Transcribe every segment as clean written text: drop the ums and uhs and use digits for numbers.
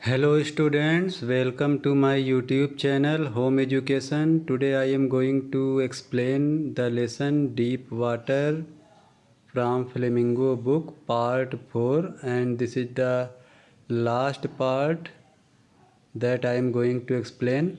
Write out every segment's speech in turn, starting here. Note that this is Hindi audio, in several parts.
Hello students, welcome to my YouTube channel Home Education. Today I am going to explain the lesson Deep Water from Flamingo book part 4, and this is the last part that I am going to explain.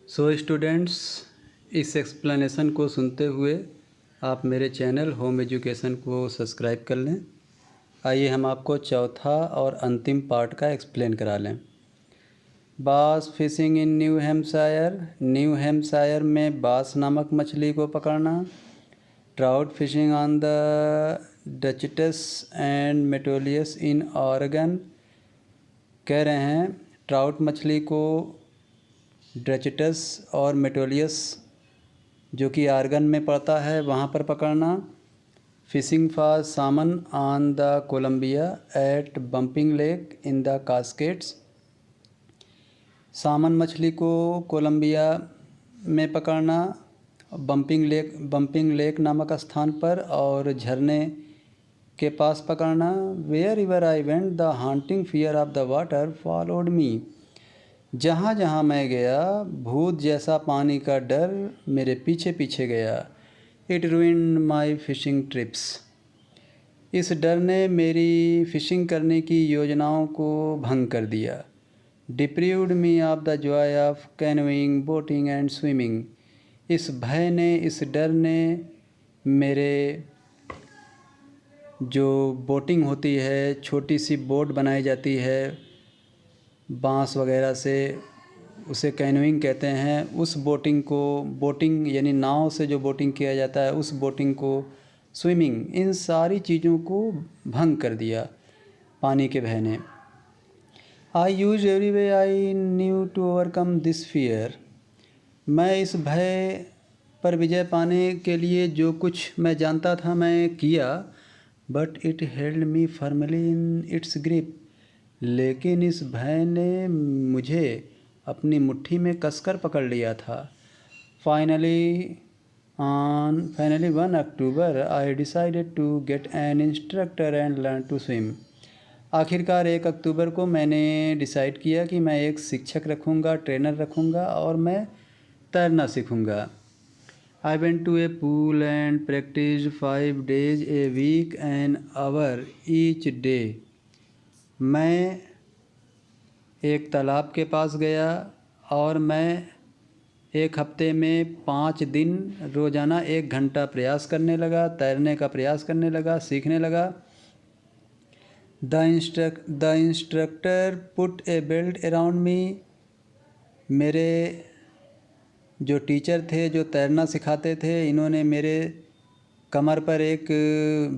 So students, इस एक्सप्लेनेशन को सुनते हुए आप मेरे चैनल होम एजुकेशन को सब्सक्राइब कर लें। आइए हम आपको चौथा और अंतिम पार्ट का एक्सप्लेन करा लें। Bass fishing in New Hampshire. New Hampshire में बास नामक मछली को पकड़ना। Trout fishing on the Deschutes and Metolius in Oregon. कह रहे हैं ट्राउट मछली को डचटस और मेटोलियस जो कि आर्गन में पड़ता है वहाँ पर पकड़ना। Fishing for salmon on the Columbia at Bumping Lake in the Cascades. Salmon मछली को कोलंबिया में पकड़ना बम्पिंग लेक नामक स्थान पर और झरने के पास पकड़ना। Wherever I went the haunting fear of the water followed me. जहाँ जहाँ मैं गया भूत जैसा पानी का डर मेरे पीछे पीछे गया। It ruined my fishing trips. इस डर ने मेरी फ़िशिंग करने की योजनाओं को भंग कर दिया। Deprived me of the joy of canoeing boating and swimming. इस भय ने इस डर ने मेरे जो बोटिंग होती है, छोटी सी बोट बनाई जाती है बांस वगैरह से, उसे कैनोइंग कहते हैं। उस बोटिंग यानी नाव से जो बोटिंग किया जाता है उस बोटिंग को, स्विमिंग, इन सारी चीज़ों को भंग कर दिया पानी के भय ने। I use every way I knew to overcome this fear. मैं इस भय पर विजय पाने के लिए जो कुछ मैं जानता था मैं किया। But it held me firmly in its grip. लेकिन इस भय ने मुझे अपनी मुट्ठी में कसकर पकड़ लिया था। Finally 1 October I decided to get an instructor and learn to swim. आखिरकार 1 अक्टूबर को मैंने डिसाइड किया कि मैं एक शिक्षक रखूँगा, ट्रेनर रखूँगा और मैं तैरना सीखूँगा। I went to a pool and practice 5 days a week an hour each day. मैं एक तालाब के पास गया और मैं एक हफ्ते में 5 दिन रोज़ाना 1 घंटा प्रयास करने लगा, तैरने का प्रयास करने लगा, सीखने लगा। The instructor put A belt around me. मेरे जो टीचर थे, जो तैरना सिखाते थे, इन्होंने मेरे कमर पर एक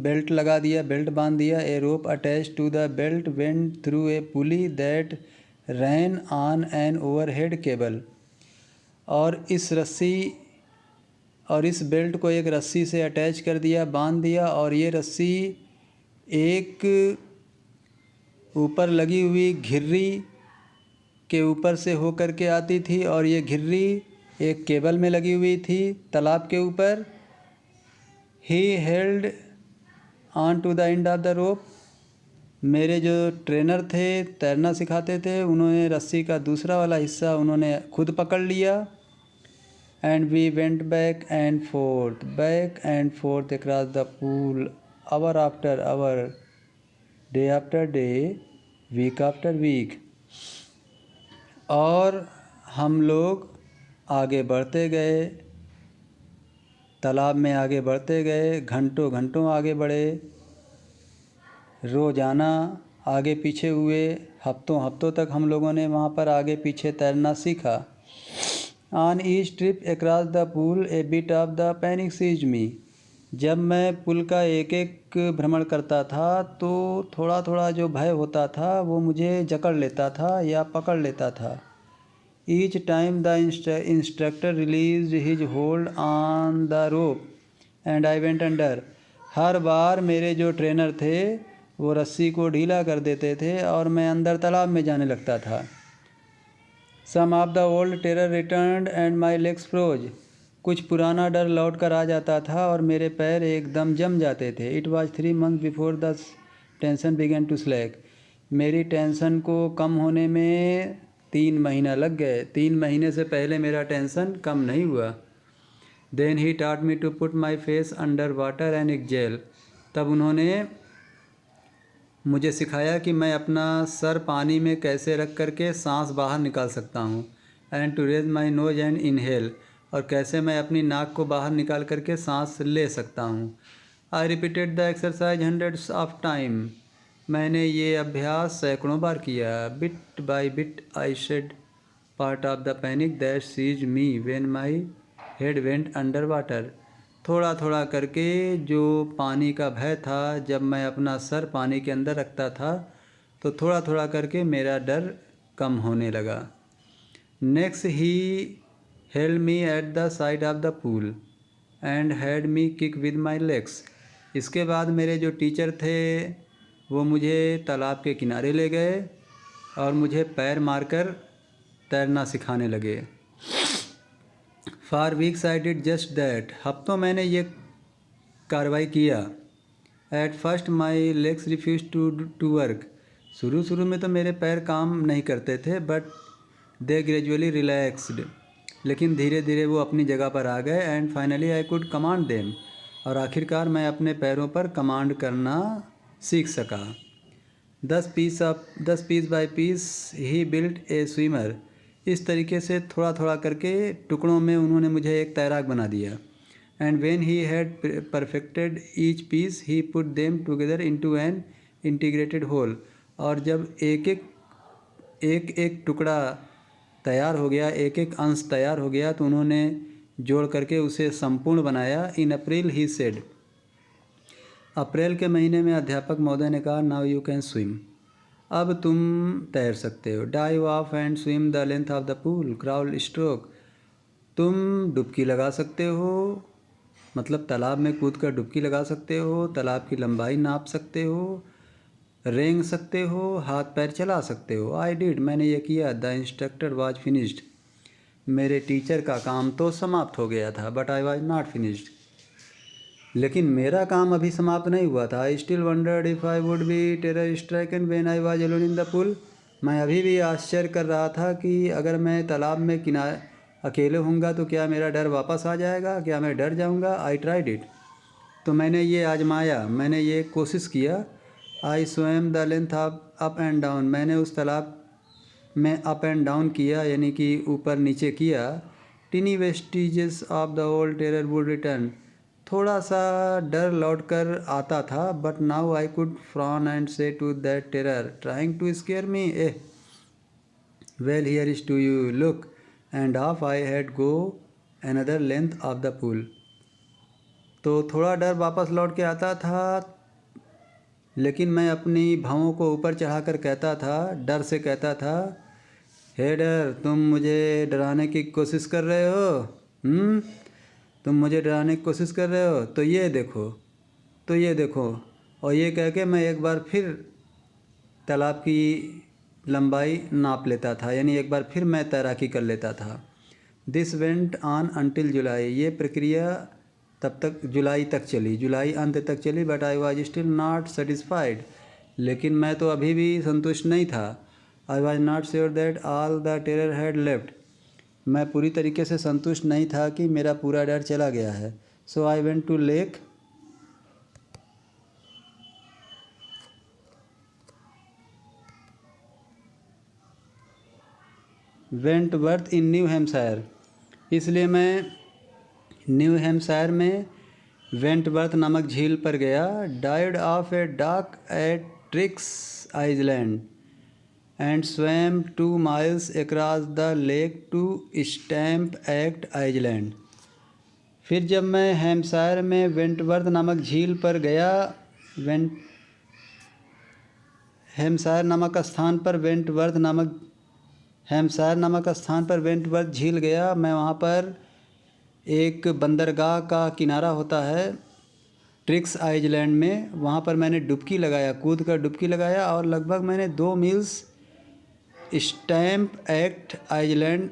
बेल्ट लगा दिया, बेल्ट बांध दिया। A rope attach to the belt went through a pulley that ran on an overhead cable. और इस बेल्ट को एक रस्सी से अटैच कर दिया, बांध दिया, और ये रस्सी एक ऊपर लगी हुई घिर्री के ऊपर से होकर के आती थी और ये घिर्री एक केबल में लगी हुई थी तालाब के ऊपर। He held on to the end of the rope. मेरे जो ट्रेनर थे, तैरना सिखाते थे, उन्होंने रस्सी का दूसरा वाला हिस्सा उन्होंने खुद पकड़ लिया। And we went back and forth across the pool, hour after hour, day after day, week after week. और हम लोग आगे बढ़ते गए, तालाब में आगे बढ़ते गए, घंटों घंटों आगे बढ़े, रोज़ाना आगे पीछे हुए, हफ्तों हफ्तों तक हम लोगों ने वहाँ पर आगे पीछे तैरना सीखा। On each trip across the pool a bit of the panic seized me. जब मैं पुल का एक एक भ्रमण करता था तो थोड़ा थोड़ा जो भय होता था वो मुझे जकड़ लेता था या पकड़ लेता था। Each time the instructor release his hold on the rope and I went under. हर बार मेरे जो ट्रेनर थे वो रस्सी को ढीला कर देते थे और मैं अंदर तालाब में जाने लगता था। Some of the old terror returned and my legs froze. कुछ पुराना डर लौट कर आ जाता था और मेरे पैर एकदम जम जाते थे। It was 3 months before the tension began to slack. मेरी टेंशन को कम होने में 3 महीना लग गए। 3 महीने से पहले मेरा टेंशन कम नहीं हुआ। Then he taught me to put my face under water and exhale. तब उन्होंने मुझे सिखाया कि मैं अपना सर पानी में कैसे रख करके सांस बाहर निकाल सकता हूँ। And to raise my nose and inhale, और कैसे मैं अपनी नाक को बाहर निकाल करके सांस ले सकता हूँ। I repeated the exercise hundreds of time. मैंने ये अभ्यास सैकड़ों बार किया। Bit by bit I shed part of the panic that seized me when my head went under water. थोड़ा थोड़ा करके जो पानी का भय था, जब मैं अपना सर पानी के अंदर रखता था, तो थोड़ा थोड़ा करके मेरा डर कम होने लगा। Next he held me at the side of the pool and had me kick with my legs. इसके बाद मेरे जो टीचर थे वो मुझे तालाब के किनारे ले गए और मुझे पैर मारकर तैरना सिखाने लगे। For weeks I did just that. हफ्तों मैंने ये कार्रवाई किया। At first my legs refuse to work. शुरू में तो मेरे पैर काम नहीं करते थे, बट दे ग्रेजुअली रिलैक्सड। लेकिन धीरे धीरे वो अपनी जगह पर आ गए। And finally I could command them. और आखिरकार मैं अपने पैरों पर कमांड करना सीख सका। 10 piece by piece he built a swimmer. इस तरीके से थोड़ा थोड़ा करके टुकड़ों में उन्होंने मुझे एक तैराक बना दिया। And when he had perfected each piece he put them together into an integrated whole. और जब एक टुकड़ा तैयार हो गया, एक एक अंश तैयार हो गया, तो उन्होंने जोड़ करके उसे संपूर्ण बनाया। इन अप्रैल ही सेड। अप्रैल के महीने में अध्यापक महोदय ने कहा, नाउ यू कैन स्विम। अब तुम तैर सकते हो। Dive of and swim the length of the pool, crawl stroke. तुम डुबकी लगा सकते हो, मतलब तालाब में कूद कर डुबकी लगा सकते हो, तालाब की लंबाई नाप सकते हो, रेंग सकते हो, हाथ पैर चला सकते हो। आई डिड, मैंने ये किया। The instructor was finished. मेरे टीचर का काम तो समाप्त हो गया था, but I was not finished. लेकिन मेरा काम अभी समाप्त नहीं हुआ था। I still wondered if I would be terror stricken when I was alone in the pool. मैं अभी भी आश्चर्य कर रहा था कि अगर मैं तालाब में किनारे अकेले होऊंगा तो क्या मेरा डर वापस आ जाएगा, क्या मैं डर जाऊंगा। I tried it. तो मैंने ये आजमाया, मैंने ये कोशिश किया। I swam the length of up and down. मैंने उस तालाब में अप एंड डाउन किया, यानी कि ऊपर नीचे किया। Tiny vestiges of the old terror would return. थोड़ा सा डर लौट कर आता था, but now I could frown and say to that terror trying to scare me, a well here is to you look. And off I had go another length of the pool. तो थोड़ा डर वापस लौट के आता था, लेकिन मैं अपनी भौं को ऊपर चढ़ाकर कहता था, डर से कहता था, हे डर, तुम मुझे डराने की कोशिश कर रहे हो? तुम मुझे डराने की कोशिश कर रहे हो? तो ये देखो, तो ये देखो। और ये कह के मैं एक बार फिर तालाब की लंबाई नाप लेता था, यानी एक बार फिर मैं तैराकी कर लेता था। दिस वेंट ऑन अनटिल जुलाई। ये प्रक्रिया तब तक जुलाई तक चली, जुलाई अंत तक चली। But I was still not satisfied. लेकिन मैं तो अभी भी संतुष्ट नहीं था। आई was not sure that all the terror had left. मैं पूरी तरीके से संतुष्ट नहीं था कि मेरा पूरा डर चला गया है। So I went to Lake Wentworth in New Hampshire. इसलिए मैं न्यू हैम्पशायर में वेंटवर्थ नामक झील पर गया। Dived off a dock at Triggs Island and swam 2 miles across the lake to Stamp Act Island. फिर जब मैं हैम्पशायर में वेंटवर्थ नामक झील पर गया, हैम्पशायर नामक स्थान पर वेंटवर्थ झील गया। मैं वहाँ पर एक बंदरगाह का किनारा होता है ट्रिक्स आइलैंड में, वहाँ पर मैंने डुबकी लगाया, कूद कर डुबकी लगाया, और लगभग मैंने 2 मील्स स्टैम्प एक्ट आइलैंड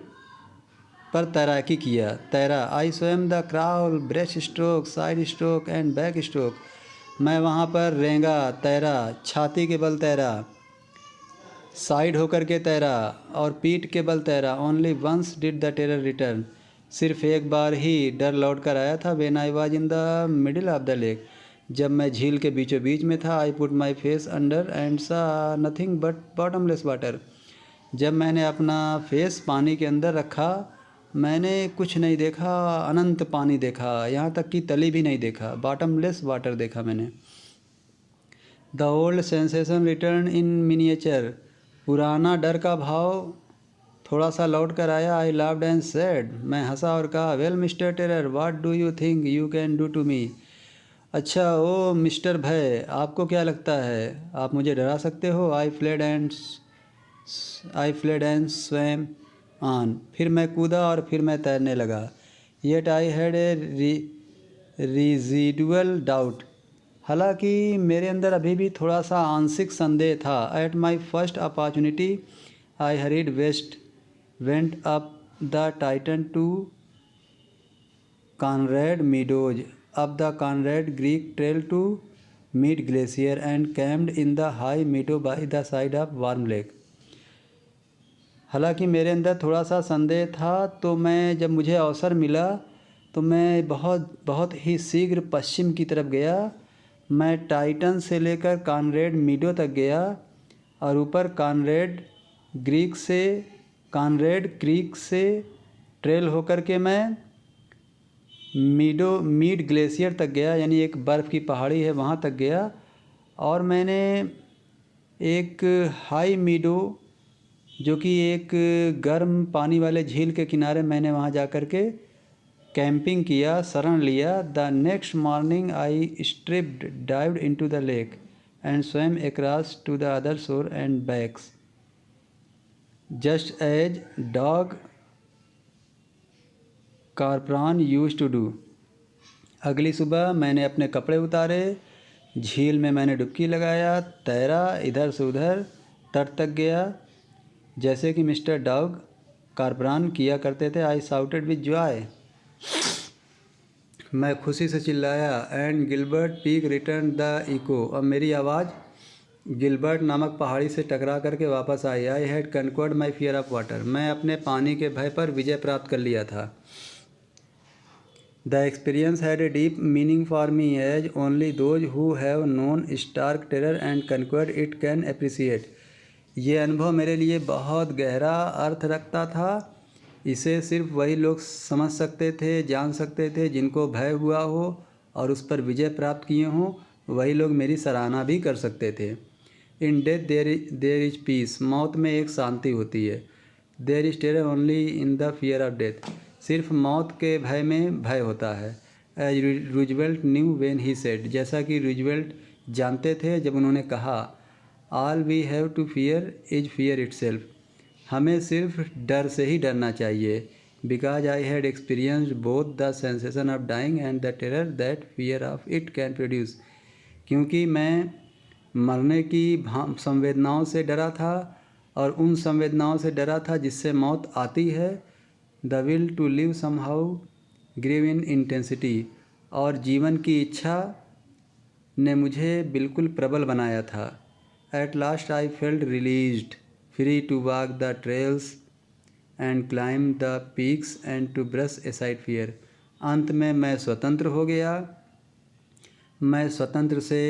पर तैराकी किया, तैरा। आई स्वयं the crawl, breast stroke, side stroke and back stroke. मैं वहाँ पर रेंगा, तैरा, छाती के बल तैरा, साइड होकर के तैरा और पीठ के बल तैरा। Only once did the terror return, सिर्फ एक बार ही डर लौट कर आया था। When I was in the middle of the lake, जब मैं झील के बीचों बीच में था। I put my face under and saw nothing but bottomless water, जब मैंने अपना फेस पानी के अंदर रखा मैंने कुछ नहीं देखा, अनंत पानी देखा, यहाँ तक कि तली भी नहीं देखा, बॉटमलेस वाटर देखा मैंने। The old sensation return in miniature, पुराना डर का भाव थोड़ा सा लौट कर आया। आई लाफ्ड एंड सेड, मैं हंसा और कहा, well mister terror what do you think you can do to me. अच्छा ओ मिस्टर भय, आपको क्या लगता है आप मुझे डरा सकते हो। I fled and swam on, फिर मैं कूदा और फिर मैं तैरने लगा। Yet I had a residual doubt, हालांकि मेरे अंदर अभी भी थोड़ा सा आंशिक संदेह था। At my first opportunity I hurried went up the Tieton to Conrad Meadows, up the Conrad Creek trail to Meade Glacier and camped in the high meadow by the side of Warm Lake. हालांकि मेरे अंदर थोड़ा सा संदेह था, तो मैं जब मुझे अवसर मिला तो मैं बहुत ही शीघ्र पश्चिम की तरफ गया। मैं टाइटन से लेकर कॉनरेड मीडो तक गया और ऊपर कॉनरेड क्रीक से ट्रेल होकर के मैं मीड ग्लेशियर तक गया, यानी एक बर्फ़ की पहाड़ी है वहाँ तक गया। और मैंने एक हाई मीडो जो कि एक गर्म पानी वाले झील के किनारे, मैंने वहाँ जा कर के कैंपिंग किया, शरण लिया। The next morning I stripped dived into the lake and swam across to the other shore and backs just as Doug Corpron used to do. अगली सुबह मैंने अपने कपड़े उतारे, झील में मैंने डुबकी लगाया, तैरा, इधर से उधर तट तक गया जैसे कि मिस्टर डॉग कार्परान किया करते थे। आई साउटेड विद जॉय, मैं खुशी से चिल्लाया। And Gilbert Peak return the echo, और मेरी आवाज़ गिलबर्ट नामक पहाड़ी से टकरा करके वापस आई। I had conquered my fear of water, मैं अपने पानी के भय पर विजय प्राप्त कर लिया था। The experience had a deep meaning for me, as only those who have known stark terror and conquered it can appreciate. ये अनुभव मेरे लिए बहुत गहरा अर्थ रखता था। इसे सिर्फ वही लोग समझ सकते थे, जान सकते थे जिनको भय हुआ हो और उस पर विजय प्राप्त किए हों। वही लोग मेरी सराहना भी कर सकते थे। In death there is peace, मौत में एक शांति होती है। There is terror only in the fear of death, सिर्फ मौत के भय में भय होता है। As Roosevelt knew when he said, जैसा कि रूजवेल्ट जानते थे जब उन्होंने कहा, all we have to fear is fear itself, हमें सिर्फ डर से ही डरना चाहिए। Because I had experienced both the sensation of dying and the terror that fear of it can produce, क्योंकि मैं मरने की संवेदनाओं से डरा था और उन संवेदनाओं से डरा था जिससे मौत आती है। The will to live somehow grew in intensity, और जीवन की इच्छा ने मुझे बिल्कुल प्रबल बनाया था। At last I felt released, free to walk the trails and climb the peaks and to brush aside fear. अंत में मैं स्वतंत्र हो गया, मैं स्वतंत्र से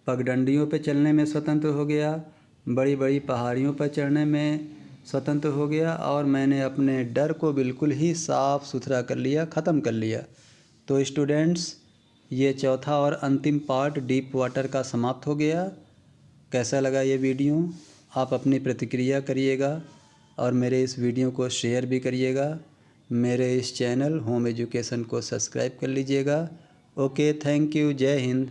पगडंडियों पर चलने में स्वतंत्र हो गया, बड़ी बड़ी पहाड़ियों पर चढ़ने में स्वतंत्र हो गया, और मैंने अपने डर को बिल्कुल ही साफ़ सुथरा कर लिया, ख़त्म कर लिया। तो स्टूडेंट्स, ये चौथा और अंतिम पार्ट डीप वाटर का समाप्त हो गया। कैसा लगा ये वीडियो? आप अपनी प्रतिक्रिया करिएगा और मेरे इस वीडियो को शेयर भी करिएगा। मेरे इस चैनल होम एजुकेशन को सब्सक्राइब कर लीजिएगा। ओके, थैंक यू, जय हिंद।